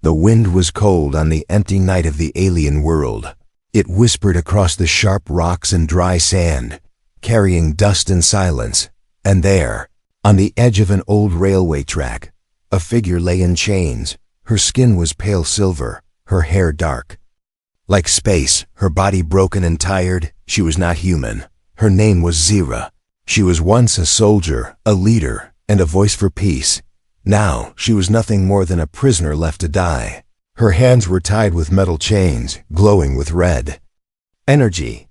The wind was cold on the empty night of the alien world. It whispered across the sharp rocks and dry sand, carrying dust and silence. And there, on the edge of an old railway track, a figure lay in chains. Her skin was pale silver, her hair dark. Like space, her body broken and tired, she was not human. Her name was Zira. She was once a soldier, a leader, and a voice for peace. Now, she was nothing more than a prisoner left to die. Her hands were tied with metal chains, glowing with red energy.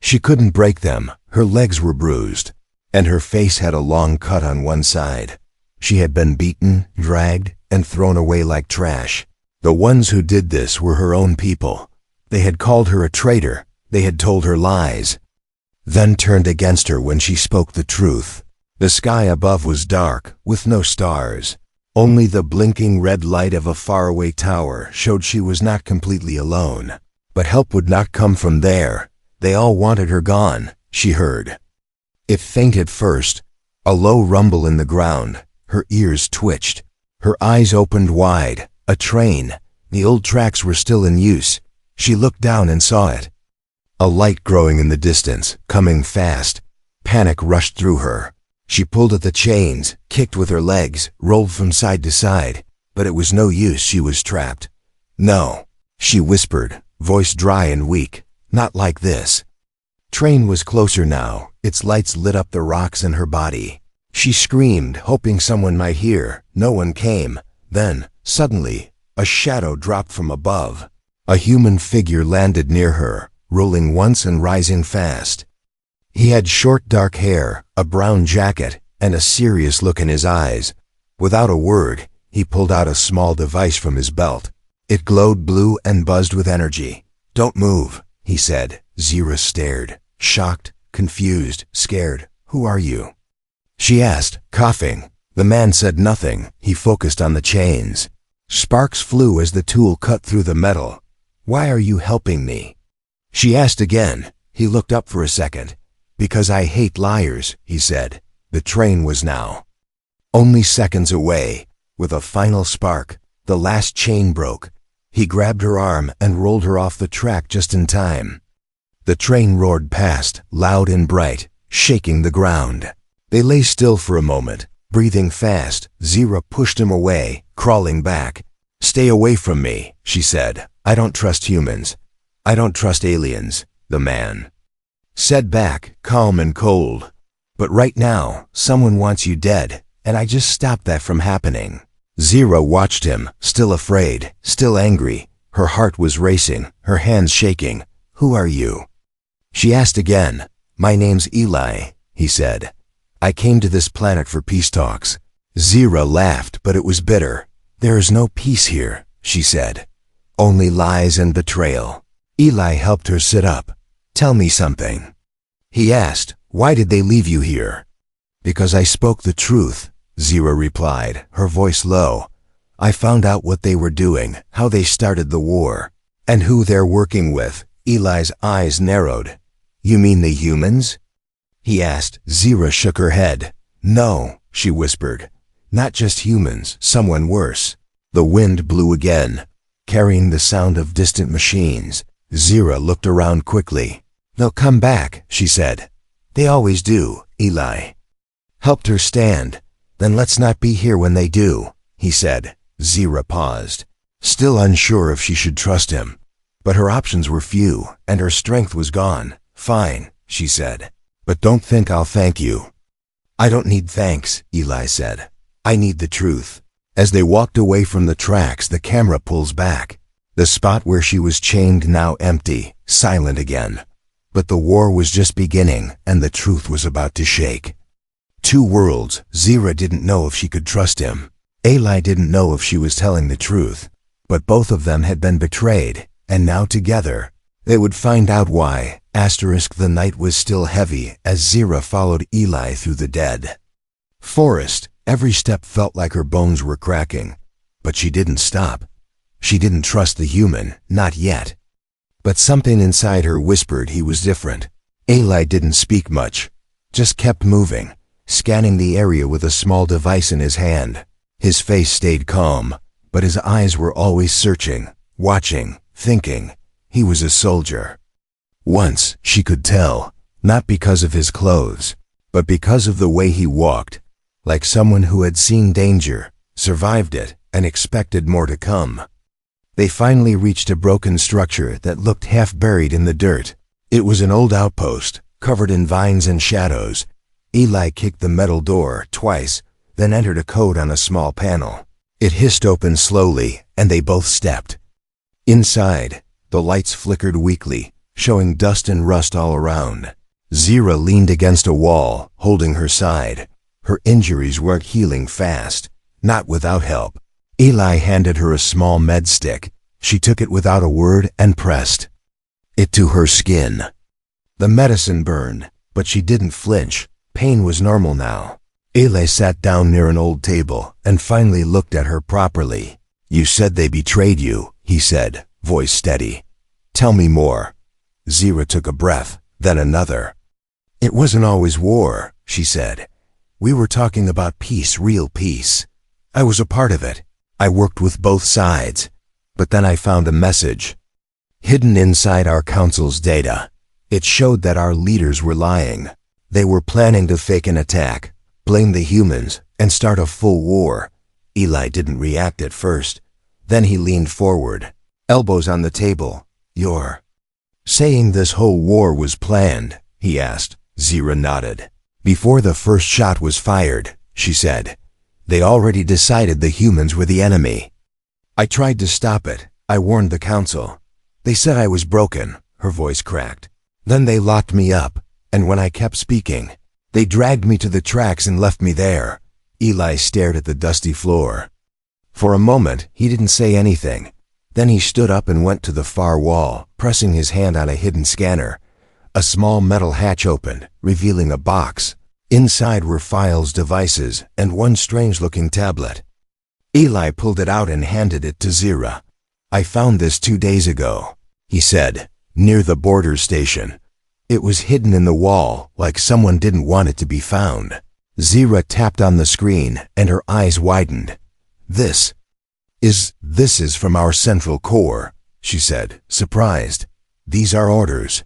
She couldn't break them. Her legs were bruised, and her face had a long cut on one side. She had been beaten, dragged, and thrown away like trash. The ones who did this were her own people. They had called her a traitor. They had told her lies, then turned against her when she spoke the truth. The sky above was dark, with no stars. Only the blinking red light of a faraway tower showed she was not completely alone. But help would not come from there. They all wanted her gone, she heard. It faint at first, a low rumble in the ground. Her ears twitched. Her eyes opened wide. A train. The old tracks were still in use. She looked down and saw it. A light growing in the distance, coming fast. Panic rushed through her. She pulled at the chains, kicked with her legs, rolled from side to side, but it was no use. She was trapped. No, she whispered, voice dry and weak. Not like this. Train was closer now. Its lights lit up the rocks in her body. She screamed, hoping someone might hear. No one came. Then, suddenly, a shadow dropped from above. A human figure landed near her, rolling once and rising fast. He had short dark hair, a brown jacket, and a serious look in his eyes. Without a word, he pulled out a small device from his belt. It glowed blue and buzzed with energy. "Don't move," he said. Zira stared, shocked, confused, scared. "Who are you?" she asked, coughing. The man said nothing. He focused on the chains. Sparks flew as the tool cut through the metal. "Why are you helping me?" she asked again. He looked up for a second. "Because I hate liars," he said. The train was now only seconds away. With a final spark, the last chain broke. He grabbed her arm and rolled her off the track just in time. The train roared past, loud and bright, shaking the ground. They lay still for a moment, breathing fast. Zira pushed him away, crawling back. "Stay away from me," she said. "I don't trust humans. I don't trust aliens," the man said back, calm and cold. "But right now, someone wants you dead, and I just stopped that from happening." Zira watched him, still afraid, still angry. Her heart was racing, her hands shaking. "Who are you?" she asked again. "My name's Eli," he said. "I came to this planet for peace talks." Zira laughed, but it was bitter. "There is no peace here," she said. "Only lies and betrayal." Eli helped her sit up. "Tell me something," he asked. "Why did they leave you here?" "Because I spoke the truth," Zira replied, her voice low. "I found out what they were doing, how they started the war, and who they're working with." Eli's eyes narrowed. "You mean the humans?" he asked. Zira shook her head. "No," she whispered. "Not just humans, someone worse." The wind blew again, carrying the sound of distant machines. Zira looked around quickly. "They'll come back," she said. "They always do." Eli helped her stand. "Then let's not be here when they do," he said. Zira paused, still unsure if she should trust him. But her options were few, and her strength was gone. "Fine," she said. "But don't think I'll thank you." "I don't need thanks," Eli said. "I need the truth." As they walked away from the tracks, the camera pulls back. The spot where she was chained now empty, silent again. But the war was just beginning, and the truth was about to shake. Two worlds. Zira didn't know if she could trust him. Eli didn't know if she was telling the truth. But both of them had been betrayed, and now together, they would find out why. The night was still heavy as Zira followed Eli through the dead forest. Every step felt like her bones were cracking. But she didn't stop. She didn't trust the human, not yet. But something inside her whispered he was different. Eli didn't speak much, just kept moving, scanning the area with a small device in his hand. His face stayed calm, but his eyes were always searching, watching, thinking. He was a soldier. Once, she could tell, not because of his clothes, but because of the way he walked, like someone who had seen danger, survived it, and expected more to come. They finally reached a broken structure that looked half buried in the dirt. It was an old outpost, covered in vines and shadows. Eli kicked the metal door twice, then entered a code on a small panel. It hissed open slowly, and they both stepped. Inside, the lights flickered weakly, showing dust and rust all around. Zira leaned against a wall, holding her side. Her injuries weren't healing fast, not without help. Eli handed her a small med stick. She took it without a word and pressed it to her skin. The medicine burned, but she didn't flinch. Pain was normal now. Eli sat down near an old table and finally looked at her properly. "You said they betrayed you," he said, voice steady. "Tell me more." Zira took a breath, then another. "It wasn't always war," she said. "We were talking about peace, real peace. I was a part of it. I worked with both sides. But then I found a message hidden inside our council's data. It showed that our leaders were lying. They were planning to fake an attack, blame the humans, and start a full war." Eli didn't react at first. Then he leaned forward, elbows on the table. "You're saying this whole war was planned?" he asked. Zira nodded. "Before the first shot was fired," she said, "they already decided the humans were the enemy. I tried to stop it. I warned the council. They said I was broken." Her voice cracked. "Then they locked me up, and when I kept speaking, they dragged me to the tracks and left me there." Eli stared at the dusty floor. For a moment, he didn't say anything. Then he stood up and went to the far wall, pressing his hand on a hidden scanner. A small metal hatch opened, revealing a box. Inside were files, devices, and one strange-looking tablet. Eli pulled it out and handed it to Zira. "I found this 2 days ago," he said, "near the border station. It was hidden in the wall, like someone didn't want it to be found." Zira tapped on the screen, and her eyes widened. This is from our central core," she said, surprised. "These are orders.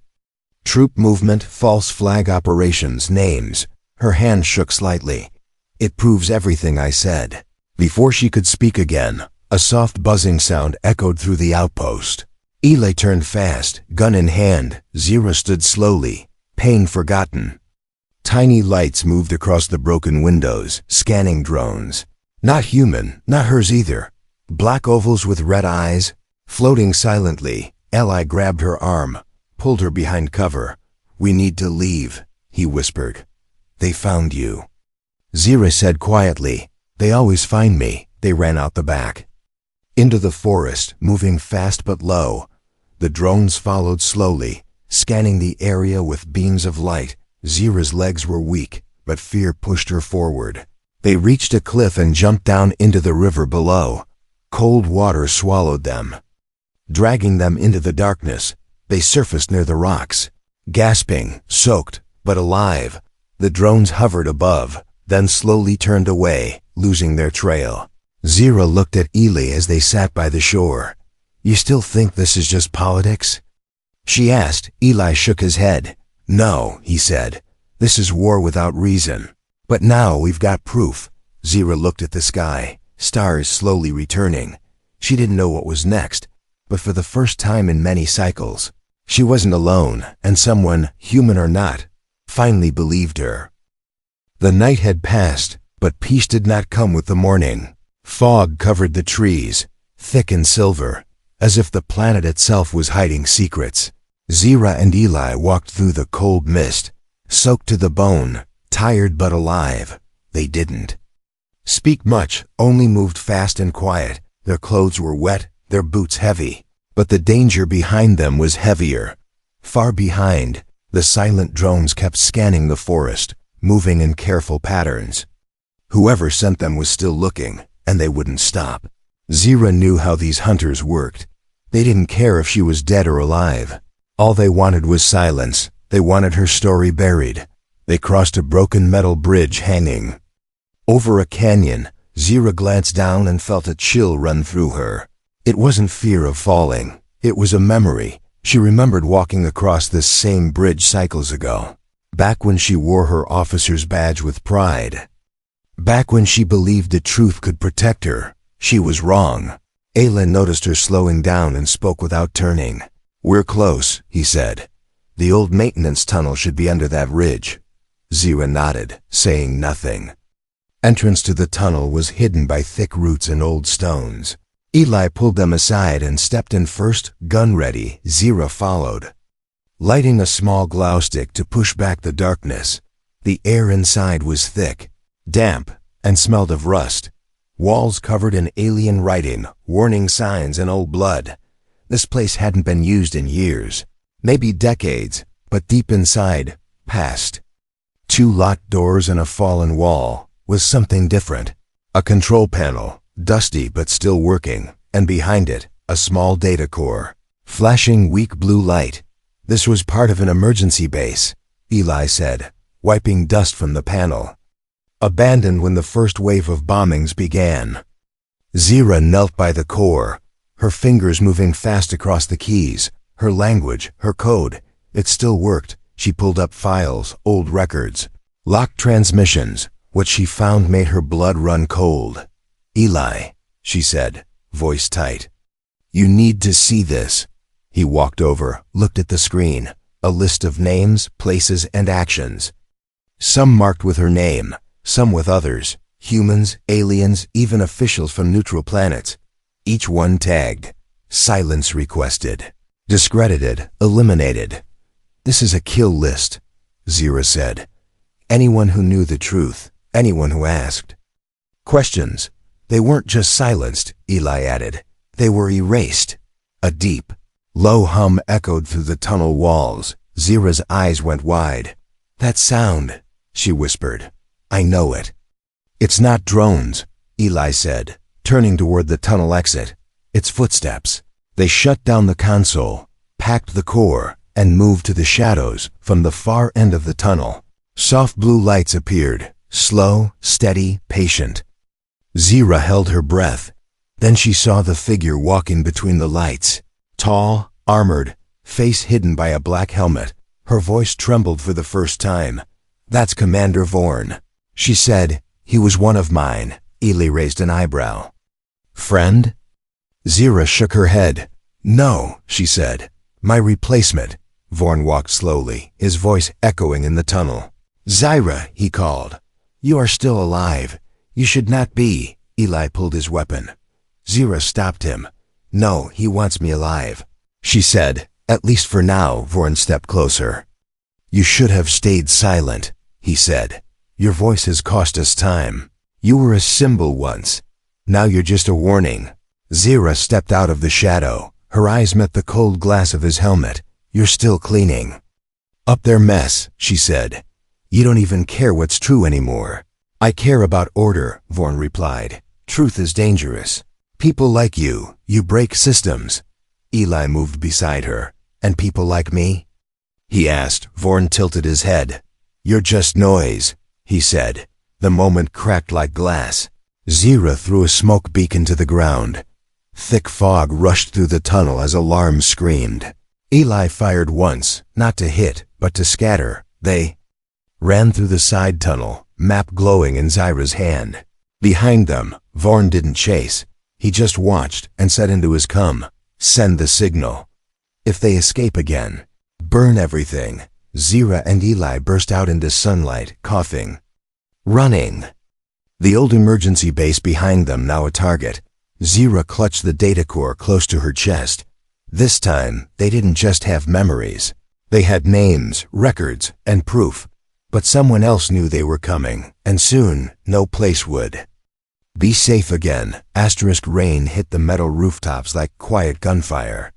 Troop movement, false flag operations, names." Her hand shook slightly. "It proves everything I said." Before she could speak again, a soft buzzing sound echoed through the outpost. Eli turned fast, gun in hand. Zira stood slowly, pain forgotten. Tiny lights moved across the broken windows, scanning drones. Not human, not hers either. Black ovals with red eyes, floating silently. Eli grabbed her arm, pulled her behind cover. "We need to leave," he whispered. "They found you." Zira said quietly, "They always find me." They ran out the back. Into the forest, moving fast but low. The drones followed slowly, scanning the area with beams of light. Zira's legs were weak, but fear pushed her forward. They reached a cliff and jumped down into the river below. Cold water swallowed them, dragging them into the darkness. They surfaced near the rocks, gasping, soaked, but alive. The drones hovered above, then slowly turned away, losing their trail. Zira looked at Eli as they sat by the shore. "You still think this is just politics?" she asked. Eli shook his head. "No," he said. "This is war without reason. But now we've got proof." Zira looked at the sky, stars slowly returning. She didn't know what was next, but for the first time in many cycles, she wasn't alone, and someone, human or not, finally believed her. The night had passed, but peace did not come with the morning. Fog covered the trees, thick and silver, as if the planet itself was hiding secrets. Zira and Eli walked through the cold mist, soaked to the bone, tired but alive. They didn't speak much, only moved fast and quiet. Their clothes were wet, their boots heavy, but the danger behind them was heavier. Far behind, the silent drones kept scanning the forest, moving in careful patterns. Whoever sent them was still looking, and they wouldn't stop. Zira knew how these hunters worked. They didn't care if she was dead or alive. All they wanted was silence. They wanted her story buried. They crossed a broken metal bridge hanging over a canyon. Zira glanced down and felt a chill run through her. It wasn't fear of falling. It was a memory. She remembered walking across this same bridge cycles ago. Back when she wore her officer's badge with pride. Back when she believed the truth could protect her. She was wrong. Aelin noticed her slowing down and spoke without turning. "We're close," he said. "The old maintenance tunnel should be under that ridge." Zira nodded, saying nothing. Entrance to the tunnel was hidden by thick roots and old stones. Eli pulled them aside and stepped in first, gun ready. Zira followed, lighting a small glow stick to push back the darkness. The air inside was thick, damp, and smelled of rust. Walls covered in alien writing, warning signs and old blood. This place hadn't been used in years, maybe decades, but deep inside, past. 2 locked doors and a fallen wall was something different. A control panel, dusty but still working, and behind it, a small data core, flashing weak blue light. This was part of an emergency base, Eli said, wiping dust from the panel. Abandoned when the first wave of bombings began. Zira knelt by the core, her fingers moving fast across the keys, her language, her code. It still worked. She pulled up files, old records, locked transmissions. What she found made her blood run cold. "Eli," she said, voice tight. "You need to see this." He walked over, looked at the screen, a list of names, places, and actions. Some marked with her name, some with others, humans, aliens, even officials from neutral planets. Each one tagged, silence requested, discredited, eliminated. "This is a kill list," Zira said. "Anyone who knew the truth, anyone who asked." Questions. They weren't just silenced, Eli added. They were erased. A deep, low hum echoed through the tunnel walls. Zira's eyes went wide. "That sound," she whispered. "I know it." "It's not drones," Eli said, turning toward the tunnel exit. "It's footsteps." They shut down the console, packed the core, and moved to the shadows from the far end of the tunnel. Soft blue lights appeared, slow, steady, patient. Zira held her breath. Then she saw the figure walking between the lights. Tall, armored, face hidden by a black helmet. Her voice trembled for the first time. "That's Commander Vorn," she said. "He was one of mine." Eli raised an eyebrow. "Friend?" Zira shook her head. "No," she said. "My replacement." Vorn walked slowly, his voice echoing in the tunnel. "Zira," he called. "You are still alive. You should not be." Eli pulled his weapon. Zira stopped him. "No, he wants me alive," she said. "At least for now." Vorn stepped closer. "You should have stayed silent," he said. "Your voice has cost us time. You were a symbol once. Now you're just a warning." Zira stepped out of the shadow. Her eyes met the cold glass of his helmet. "You're still cleaning up their mess," she said. "You don't even care what's true anymore." "I care about order," Vorn replied. "Truth is dangerous. People like you break systems." Eli moved beside her. "And people like me?" he asked. Vorn tilted his head. "You're just noise," he said. The moment cracked like glass. Zira threw a smoke beacon to the ground. Thick fog rushed through the tunnel as alarms screamed. Eli fired once, not to hit, but to scatter. They ran through the side tunnel, map glowing in Zira's hand. Behind them, Vorn didn't chase. He just watched and said into his cum, "Send the signal. If they escape again, burn everything." Zira and Eli burst out into sunlight, coughing, running. The old emergency base behind them now a target. Zira clutched the data core close to her chest. This time, they didn't just have memories. They had names, records, and proof. But someone else knew they were coming, and soon, no place would. "Be safe again." Asterisk rain hit the metal rooftops like quiet gunfire.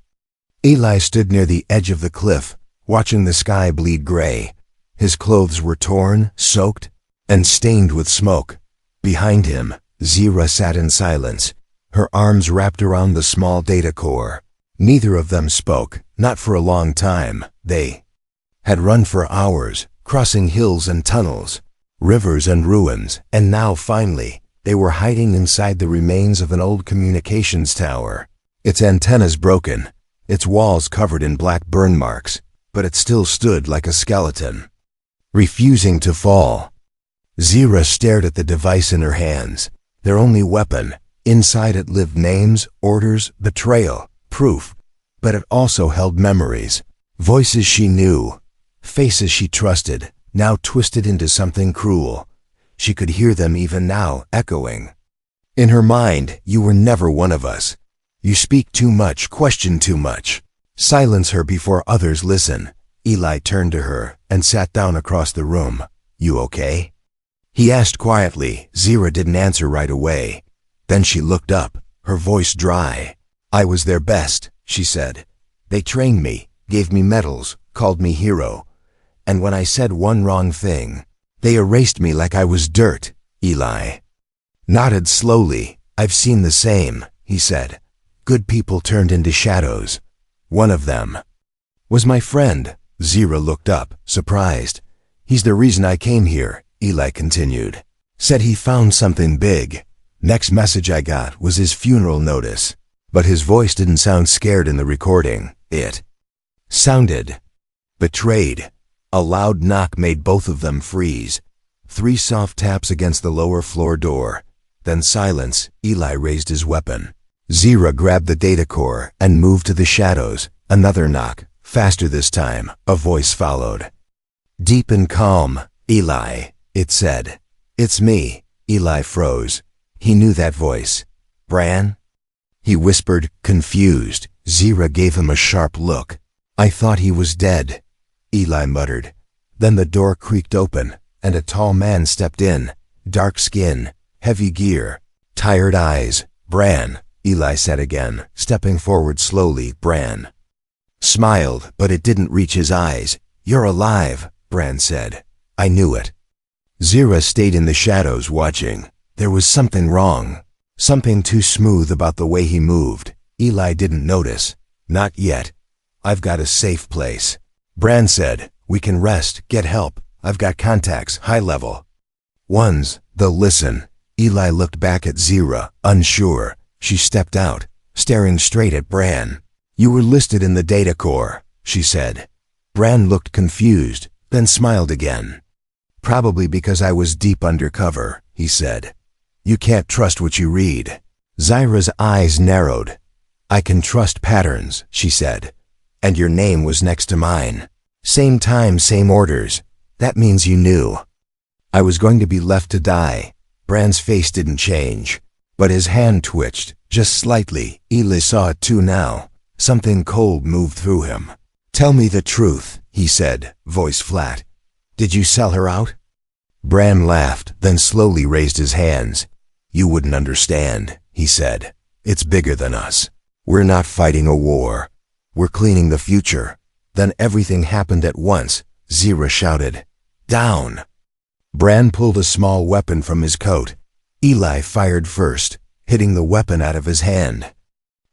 Eli stood near the edge of the cliff, watching the sky bleed gray. His clothes were torn, soaked, and stained with smoke. Behind him, Zira sat in silence, her arms wrapped around the small data core. Neither of them spoke, not for a long time. They had run for hours, crossing hills and tunnels, rivers and ruins, and now finally, They were hiding inside the remains of an old communications tower. Its antennas broken, its walls covered in black burn marks, but it still stood like a skeleton, refusing to fall. Zira stared at the device in her hands, their only weapon. Inside it lived names, orders, betrayal, proof, but it also held memories, voices she knew, faces she trusted, now twisted into something cruel. She could hear them even now, echoing. In her mind, you were never one of us. You speak too much, question too much. Silence her before others listen. Eli turned to her and sat down across the room. You okay? He asked quietly. Zira didn't answer right away. Then she looked up, her voice dry. I was their best, she said. They trained me, gave me medals, called me hero. And when I said one wrong thing, they erased me like I was dirt. Eli nodded slowly. I've seen the same, he said. Good people turned into shadows. One of them was my friend. Zira looked up, surprised. He's the reason I came here, Eli continued. Said he found something big. Next message I got was his funeral notice. But his voice didn't sound scared in the recording. It sounded betrayed. A loud knock made both of them freeze. 3 soft taps against the lower floor door. Then silence. Eli raised his weapon. Zira grabbed the data core and moved to the shadows. Another knock. Faster this time. A voice followed. Deep and calm. Eli, it said. It's me. Eli froze. He knew that voice. Bran? He whispered, confused. Zira gave him a sharp look. I thought he was dead, Eli muttered. Then the door creaked open, and a tall man stepped in. Dark skin, heavy gear, tired eyes. Bran, Eli said again, stepping forward slowly. Bran smiled, but it didn't reach his eyes. You're alive, Bran said. I knew it. Zira stayed in the shadows watching. There was something wrong. Something too smooth about the way he moved. Eli didn't notice. Not yet. I've got a safe place. Bran said, we can rest, get help. I've got contacts, high level ones. They'll listen. Eli looked back at Zira, unsure. She stepped out, staring straight at Bran. You were listed in the data core, she said. Bran looked confused, then smiled again. Probably because I was deep undercover, he said. You can't trust what you read. Zira's eyes narrowed. I can trust patterns, she said. And your name was next to mine. Same time, same orders. That means you knew. I was going to be left to die. Bran's face didn't change, but his hand twitched, just slightly. Eli saw it too now. Something cold moved through him. Tell me the truth, he said, voice flat. Did you sell her out? Bran laughed, then slowly raised his hands. You wouldn't understand, he said. It's bigger than us. We're not fighting a war. We're cleaning the future. Then everything happened at once. Zira shouted, down. Bran pulled a small weapon from his coat. Eli fired first, hitting the weapon out of his hand.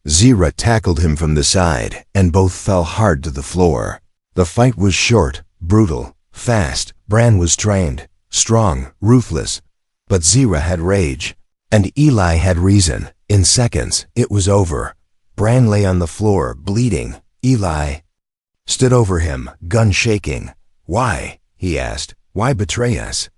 Zira tackled him from the side, and both fell hard to the floor. The fight was short, brutal, fast. Bran was trained, strong, ruthless. But Zira had rage, and Eli had reason. In seconds, it was over. Bran lay on the floor, bleeding. Eli stood over him, gun shaking. Why? He asked. Why betray us?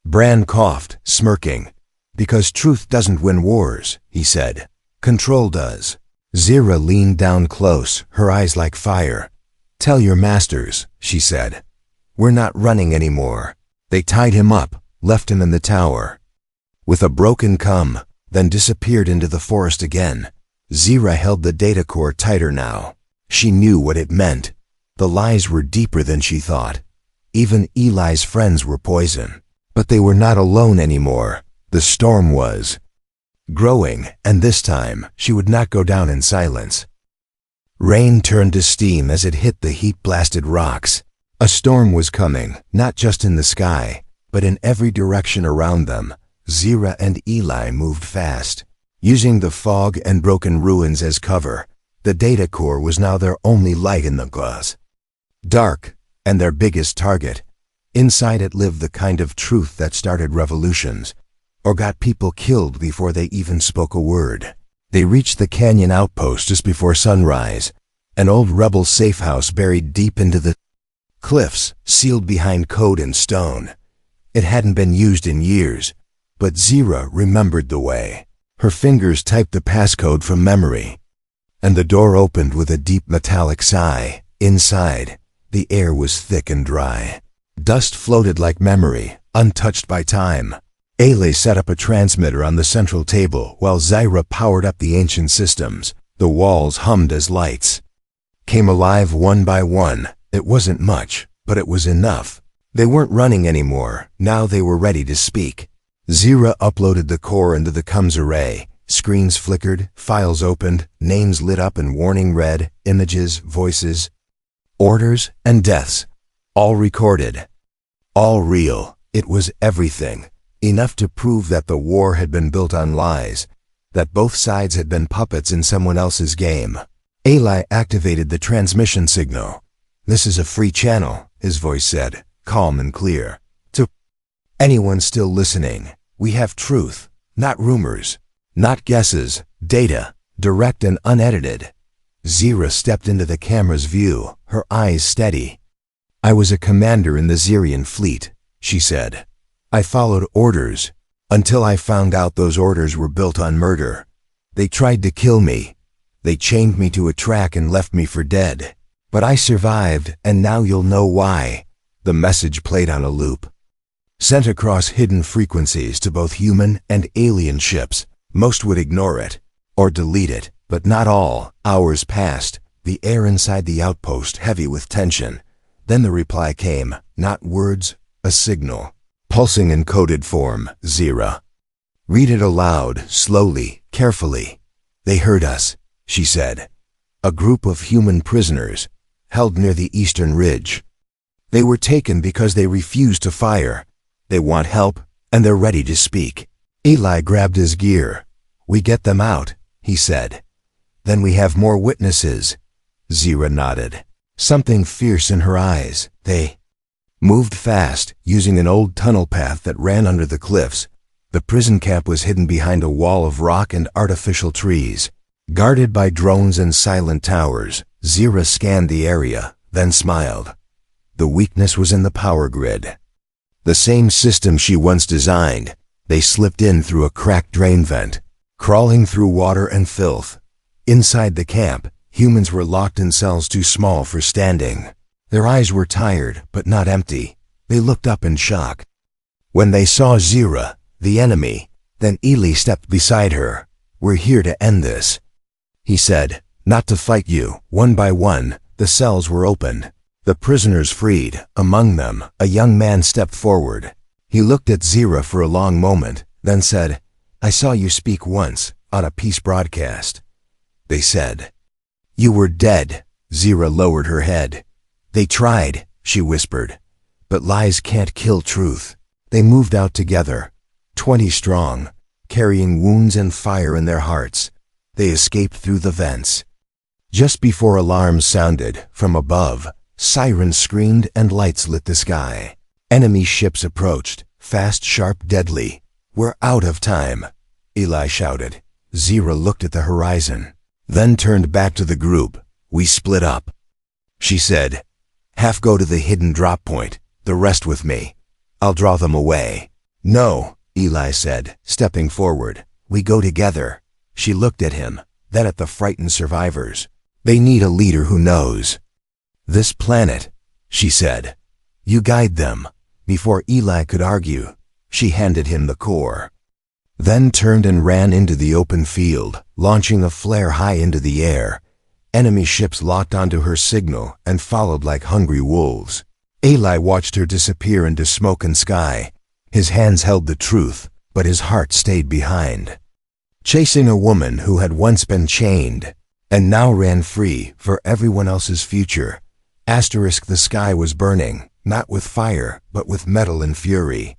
Bran coughed, smirking. Because truth doesn't win wars, he said. Control does. Zira leaned down close, her eyes like fire. Tell your masters, she said. We're not running anymore. They tied him up, left him in the tower. With a broken come, then disappeared into the forest again. Zira held the data core tighter now. She knew what it meant. The lies were deeper than she thought. Even Eli's friends were poison. But they were not alone anymore. The storm was growing, and this time she would not go down in silence. Rain turned to steam as it hit the heat-blasted rocks. A storm was coming, not just in the sky, but in every direction around them. Zira and Eli moved fast, using the fog and broken ruins as cover. The data core was now their only light in the glass. Dark, and their biggest target. Inside it lived the kind of truth that started revolutions, or got people killed before they even spoke a word. They reached the canyon outpost just before sunrise, an old rebel safe house buried deep into the cliffs, sealed behind code and stone. It hadn't been used in years, but Zira remembered the way. Her fingers typed the passcode from memory, and the door opened with a deep metallic sigh. Inside, the air was thick and dry. Dust floated like memory, untouched by time. Ailey set up a transmitter on the central table while Zyra powered up the ancient systems. The walls hummed as lights came alive one by one. It wasn't much, but it was enough. They weren't running anymore. Now they were ready to speak. Zira uploaded the core into the comms array. Screens flickered, files opened, names lit up and warning read, images, voices, orders, and deaths. All recorded. All real. It was everything. Enough to prove that the war had been built on lies, that both sides had been puppets in someone else's game. Eli activated the transmission signal. "This is a free channel," his voice said, calm and clear. "To anyone still listening, we have truth, not rumors, not guesses, data, direct and unedited." Zira stepped into the camera's view, her eyes steady. "I was a commander in the Zirian fleet," she said. "I followed orders until I found out those orders were built on murder. They tried to kill me. They chained me to a track and left me for dead. But I survived, and now you'll know why." The message played on a loop, sent across hidden frequencies to both human and alien ships. Most would ignore it or delete it, but not all. Hours passed, the air inside the outpost heavy with tension. Then the reply came, not words, a signal. Pulsing in coded form, Zira. "Read it aloud, slowly, carefully." "They heard us," she said. "A group of human prisoners, held near the eastern ridge. They were taken because they refused to fire. They want help, and they're ready to speak." Eli grabbed his gear. "We get them out," he said. "Then we have more witnesses." Zira nodded, something fierce in her eyes. They moved fast, using an old tunnel path that ran under the cliffs. The prison camp was hidden behind a wall of rock and artificial trees, guarded by drones and silent towers. Zira scanned the area, then smiled. The weakness was in the power grid. The same system she once designed. They slipped in through a cracked drain vent, crawling through water and filth. Inside the camp, humans were locked in cells too small for standing. Their eyes were tired, but not empty. They looked up in shock when they saw Zira, the enemy. Then Eli stepped beside her. "We're here to end this," he said. "Not to fight you." One by one, the cells were opened. The prisoners freed. Among them, a young man stepped forward. He looked at Zira for a long moment, then said, "I saw you speak once, on a peace broadcast." They said, "You were dead." Zira lowered her head. "They tried," she whispered, "but lies can't kill truth." They moved out together, 20 strong, carrying wounds and fire in their hearts. They escaped through the vents. Just before alarms sounded, from above, sirens screamed and lights lit the sky. Enemy ships approached, fast, sharp, deadly. "We're out of time," Eli shouted. Zira looked at the horizon, then turned back to the group. "We split up," she said. "Half go to the hidden drop point, the rest with me. I'll draw them away." "No," Eli said, stepping forward. "We go together." She looked at him, then at the frightened survivors. "They need a leader who knows this planet," she said. "You guide them." Before Eli could argue, she handed him the core, then turned and ran into the open field, launching a flare high into the air. Enemy ships locked onto her signal and followed like hungry wolves. Eli watched her disappear into smoke and sky. His hands held the truth, but his heart stayed behind. Chasing a woman who had once been chained, and now ran free for everyone else's future. The sky was burning, not with fire, but with metal and fury.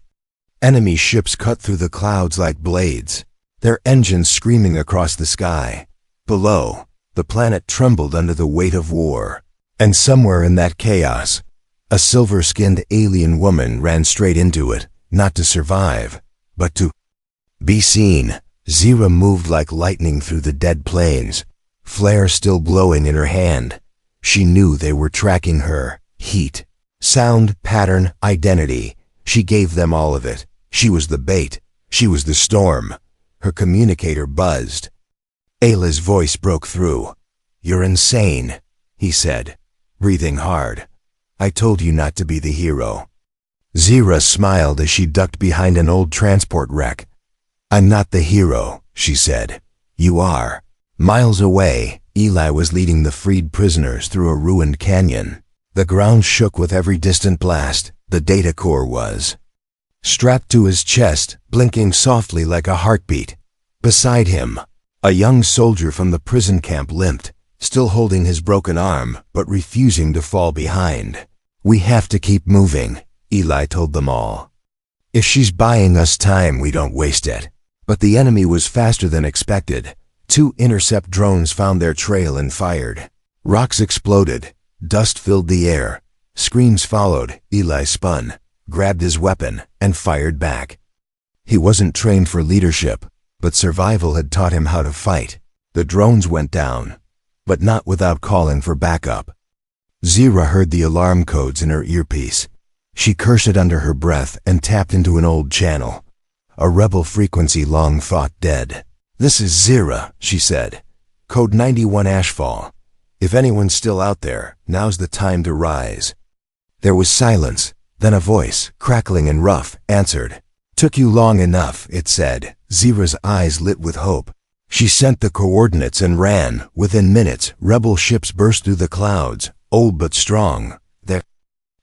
Enemy ships cut through the clouds like blades, their engines screaming across the sky. Below, the planet trembled under the weight of war. And somewhere in that chaos, a silver-skinned alien woman ran straight into it, not to survive, but to Be seen. Zira moved like lightning through the dead plains, flare still glowing in her hand. She knew they were tracking her. Heat, sound, pattern, identity. She gave them all of it. She was the bait. She was the storm. Her communicator buzzed. Ayla's voice broke through. "You're insane," he said, breathing hard. "I told you not to be the hero." Zira smiled as she ducked behind an old transport wreck. "I'm not the hero," she said. "You are." Miles away, Eli was leading the freed prisoners through a ruined canyon. The ground shook with every distant blast. The data core was strapped to his chest, blinking softly like a heartbeat. Beside him, a young soldier from the prison camp limped, still holding his broken arm, but refusing to fall behind. "We have to keep moving," Eli told them all. "If she's buying us time, we don't waste it." But the enemy was faster than expected. 2 intercept drones found their trail and fired. Rocks exploded. Dust filled the air. Screams followed. Eli spun, grabbed his weapon, and fired back. He wasn't trained for leadership, but survival had taught him how to fight. The drones went down, but not without calling for backup. Zira heard the alarm codes in her earpiece. She cursed under her breath and tapped into an old channel, a rebel frequency long thought dead. "This is Zira," she said. "Code 91 Ashfall. If anyone's still out there, now's the time to rise." There was silence, then a voice, crackling and rough, answered. "Took you long enough," it said. Zira's eyes lit with hope. She sent the coordinates and ran. Within minutes, rebel ships burst through the clouds, old but strong, their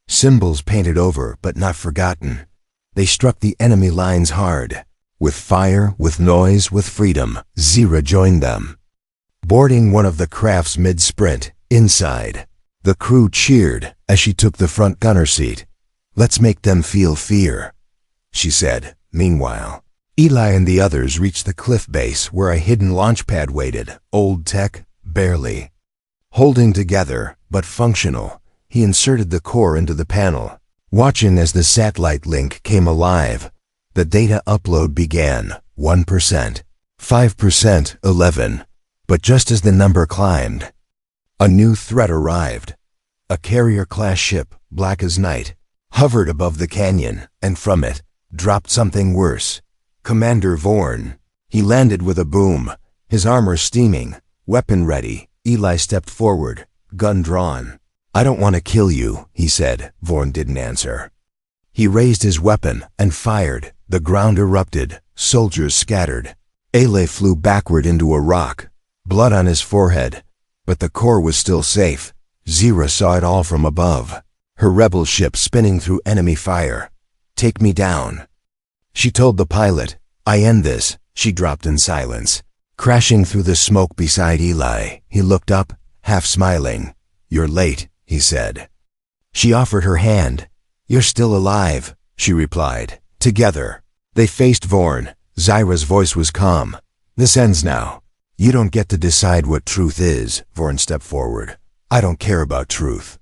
symbols painted over but not forgotten. They struck the enemy lines hard. With fire, with noise, with freedom, Zira joined them. Boarding one of the crafts mid-sprint, inside, the crew cheered as she took the front gunner seat. "Let's make them feel fear," she said. Meanwhile, Eli and the others reached the cliff base where a hidden launch pad waited, old tech, barely. Holding together, but functional, he inserted the core into the panel, watching as the satellite link came alive. The data upload began, 1%, 5%, 11%. But just as the number climbed, a new threat arrived. A carrier-class ship, black as night, hovered above the canyon, and from it dropped something worse. Commander Vorn. He landed with a boom, his armor steaming, weapon ready. Eli stepped forward, gun drawn. "I don't want to kill you," he said. Vorn didn't answer. He raised his weapon and fired. The ground erupted, soldiers scattered. Ele flew backward into a rock, blood on his forehead, but the core was still safe. Zira saw it all from above, her rebel ship spinning through enemy fire. "Take me down," she told the pilot. "I end this." She dropped in silence, crashing through the smoke beside Eli. He looked up, half smiling. "You're late," he said. She offered her hand. "You're still alive," she replied. Together, they faced Vorn. Zira's voice was calm. "This ends now. You don't get to decide what truth is." Vorn stepped forward. "I don't care about truth,"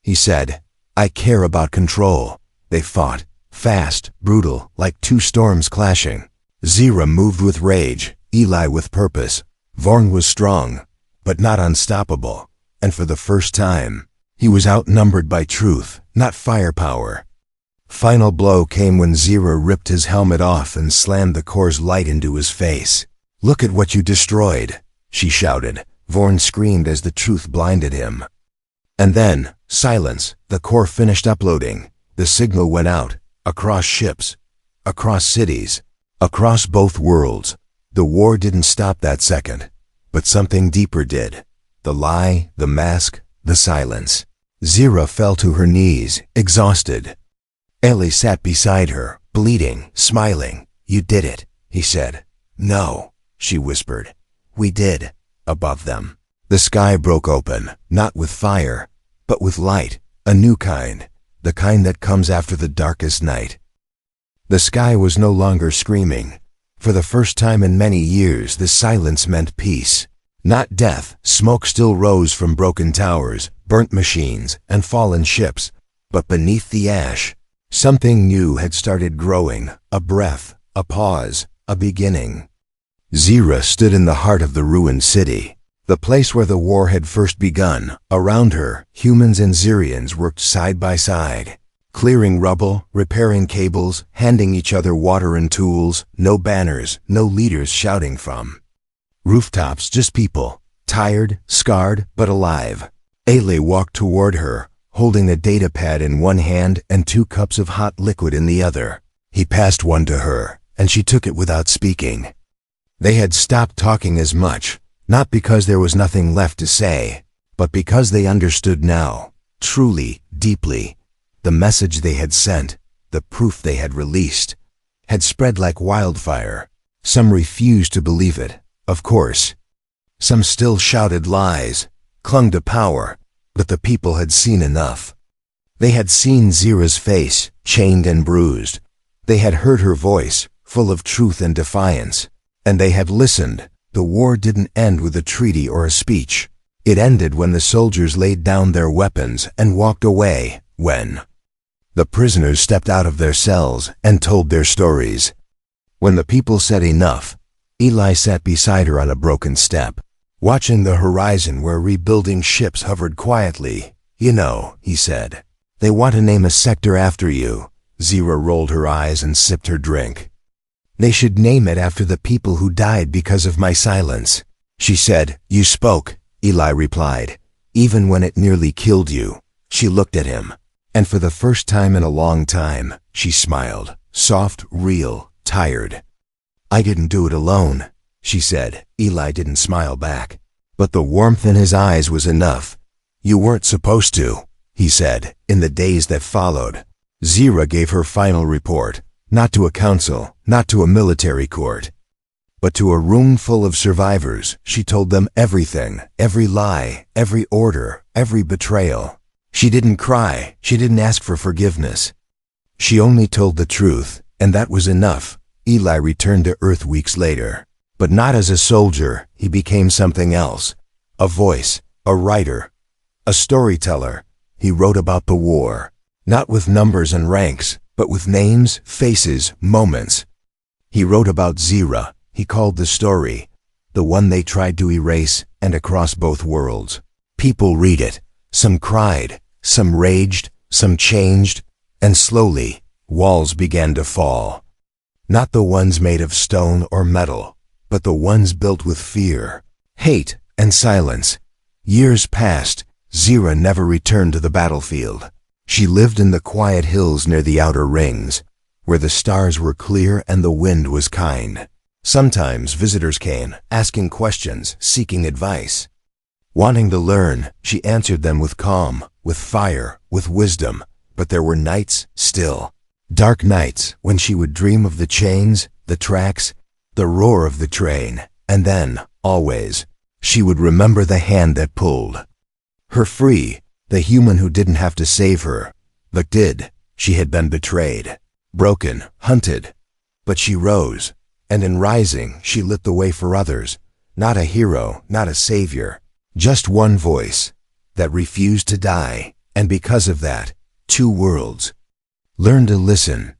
he said. "I care about control." They fought, fast, brutal, like 2 storms clashing. Zira moved with rage, Eli with purpose. Vorn was strong, but not unstoppable. And for the first time, he was outnumbered by truth, not firepower. Final blow came when Zira ripped his helmet off and slammed the core's light into his face. "Look at what you destroyed," she shouted. Vorn screamed as the truth blinded him. And then, silence. The core finished uploading. The signal went out, across ships, across cities, across both worlds. The war didn't stop that second, but something deeper did. The lie, the mask, the silence. Zira fell to her knees, exhausted. Ellie sat beside her, bleeding, smiling. "You did it," he said. "No," she whispered. "We did." Above them, the sky broke open, not with fire, but with light, a new kind, the kind that comes after the darkest night. The sky was no longer screaming. For the first time in many years, the silence meant peace. Not death. Smoke still rose from broken towers, burnt machines, and fallen ships. But beneath the ash, something new had started growing, a breath, a pause, a beginning. Zira stood in the heart of the ruined city, the place where the war had first begun. Around her, humans and Zyrians worked side by side, clearing rubble, repairing cables, handing each other water and tools. No banners, no leaders shouting from rooftops, just people, tired, scarred, but alive. Aile walked toward her, holding the data pad in one hand and 2 cups of hot liquid in the other. He passed one to her, and she took it without speaking. They had stopped talking as much, not because there was nothing left to say, but because they understood now, truly, deeply. The message they had sent, the proof they had released, had spread like wildfire. Some refused to believe it, of course. Some still shouted lies, clung to power, but the people had seen enough. They had seen Zira's face, chained and bruised. They had heard her voice, full of truth and defiance. And they had listened. The war didn't end with a treaty or a speech. It ended when the soldiers laid down their weapons and walked away, when the prisoners stepped out of their cells and told their stories. When the people said enough, Eli sat beside her on a broken step, watching the horizon where rebuilding ships hovered quietly. "You know," he said, "they want to name a sector after you." Zira rolled her eyes and sipped her drink. "They should name it after the people who died because of my silence." She said, "You spoke," Eli replied, "even when it nearly killed you." She looked at him, and for the first time in a long time, she smiled, soft, real, tired. "I didn't do it alone," she said. Eli didn't smile back, but the warmth in his eyes was enough. "You weren't supposed to," he said. In the days that followed, Zira gave her final report, not to a council, not to a military court, but to a room full of survivors. She told them everything, every lie, every order, every betrayal. She didn't cry, she didn't ask for forgiveness. She only told the truth, and that was enough. Eli returned to Earth weeks later, but not as a soldier. He became something else, a voice, a writer, a storyteller. He wrote about the war, not with numbers and ranks, but with names, faces, moments. He wrote about Zira. He called the story, the one they tried to erase, and across both worlds. People read it. Some cried, some raged, some changed, and slowly, walls began to fall. Not the ones made of stone or metal, but the ones built with fear, hate, and silence. Years passed. Zira never returned to the battlefield. She lived in the quiet hills near the outer rings, where the stars were clear and the wind was kind. Sometimes visitors came, asking questions, seeking advice. Wanting to learn, she answered them with calm, with fire, with wisdom. But there were nights, still, dark nights, when she would dream of the chains, the tracks, the roar of the train, and then, always, she would remember the hand that pulled her free, the human who didn't have to save her, but did. She had been betrayed, broken, hunted, but she rose, and in rising she lit the way for others. Not a hero, not a savior, just one voice that refused to die, and because of that, 2 worlds. Learn to listen,